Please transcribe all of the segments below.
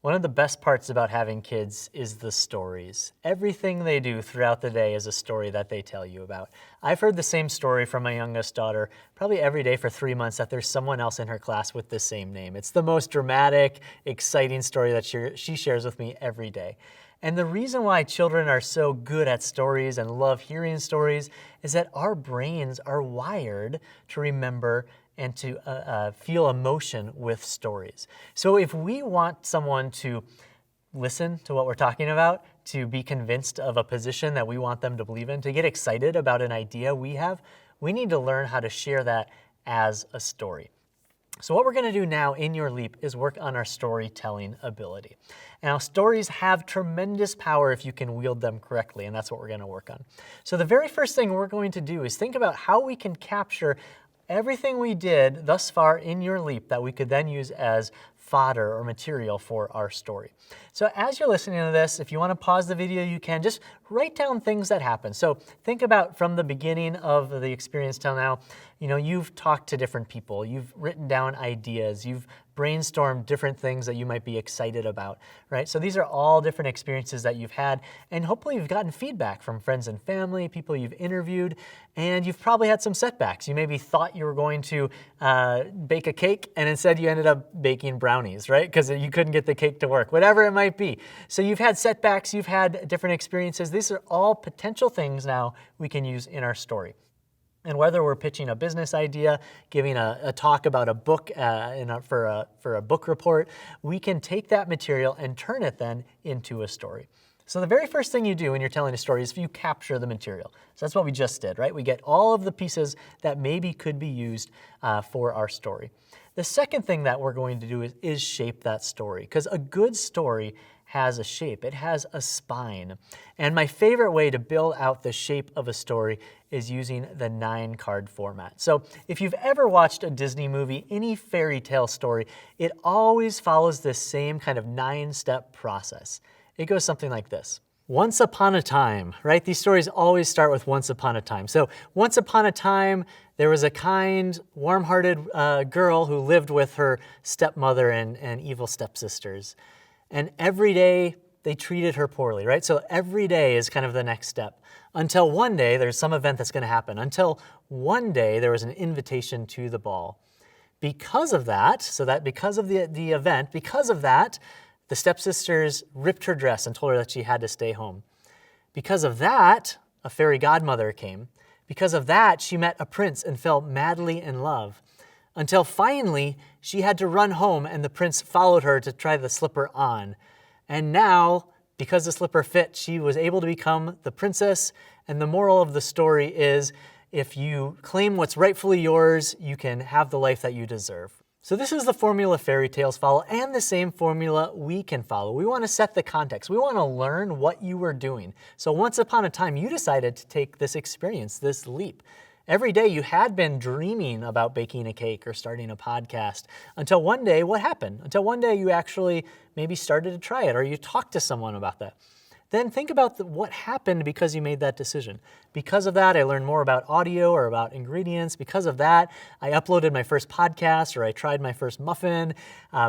One of the best parts about having kids is the stories. Everything they do throughout the day is a story that they tell you about. I've heard the same story from my youngest daughter probably every day for 3 months, that there's someone else in her class with the same name. It's the most dramatic, exciting story that she shares with me every day. And the reason why children are so good at stories and love hearing stories is that our brains are wired to remember and to feel emotion with stories. So if we want someone to listen to what we're talking about, to be convinced of a position that we want them to believe in, to get excited about an idea we have, we need to learn how to share that as a story. So what we're going to do now in Your Leap is work on our storytelling ability. Now, stories have tremendous power if you can wield them correctly, and that's what we're going to work on. So the very first thing we're going to do is think about how we can capture everything we did thus far in Your Leap that we could then use as fodder or material for our story. So as you're listening to this, if you want to pause the video, you can. Just write down things that happen. So think about from the beginning of the experience till now, you've talked to different people, you've written down ideas, you've brainstormed different things that you might be excited about, right? So these are all different experiences that you've had, and hopefully you've gotten feedback from friends and family, people you've interviewed, and you've probably had some setbacks. You maybe thought you were going to bake a cake, and instead you ended up baking brownies, right? Because you couldn't get the cake to work, whatever it might be. So you've had setbacks, you've had different experiences. These are all potential things now we can use in our story. And whether we're pitching a business idea, giving a talk about a book for a book report, we can take that material and turn it then into a story. So the very first thing you do when you're telling a story is you capture the material. So that's what we just did, right? We get all of the pieces that maybe could be used for our story. The second thing that we're going to do is shape that story, because a good story has a shape. It has a spine. And my favorite way to build out the shape of a story is using the 9-card format. So if you've ever watched a Disney movie, any fairy tale story, it always follows this same kind of 9-step process. It goes something like this. Once upon a time, right? These stories always start with once upon a time. So once upon a time, there was a kind, warm-hearted girl who lived with her stepmother and evil stepsisters. And every day they treated her poorly, right? So every day is kind of the next step. Until one day there's some event that's going to happen. Until one day there was an invitation to the ball. Because of that, because of the event, because of that, the stepsisters ripped her dress and told her that she had to stay home. Because of that, a fairy godmother came. Because of that, she met a prince and fell madly in love. Until finally, she had to run home and the prince followed her to try the slipper on. And now, because the slipper fit, she was able to become the princess. And the moral of the story is, if you claim what's rightfully yours, you can have the life that you deserve. So this is the formula fairy tales follow, and the same formula we can follow. We want to set the context. We want to learn what you were doing. So once upon a time, you decided to take this experience, this leap. Every day you had been dreaming about baking a cake or starting a podcast, until one day, what happened? Until one day you actually maybe started to try it, or you talked to someone about that. Then think about what happened because you made that decision. Because of that, I learned more about audio or about ingredients. Because of that, I uploaded my first podcast, or I tried my first muffin.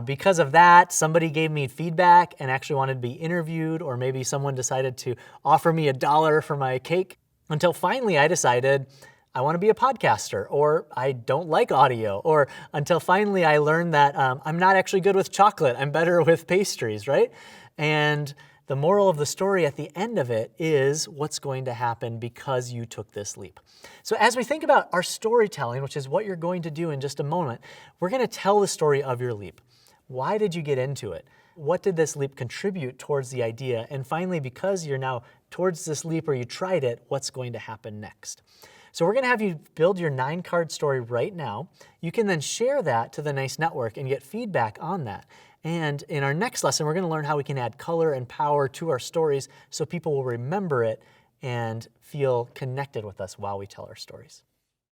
Because of that, somebody gave me feedback and actually wanted to be interviewed, or maybe someone decided to offer me $1 for my cake. Until finally I decided I want to be a podcaster, or I don't like audio, or until finally I learned that I'm not actually good with chocolate. I'm better with pastries, right? And the moral of the story at the end of it is what's going to happen because you took this leap. So as we think about our storytelling, which is what you're going to do in just a moment, we're going to tell the story of your leap. Why did you get into it? What did this leap contribute towards the idea? And finally, because you're now towards this leap or you tried it, what's going to happen next? So we're going to have you build your 9-card story right now. You can then share that to the NICE network and get feedback on that. And in our next lesson, we're going to learn how we can add color and power to our stories so people will remember it and feel connected with us while we tell our stories.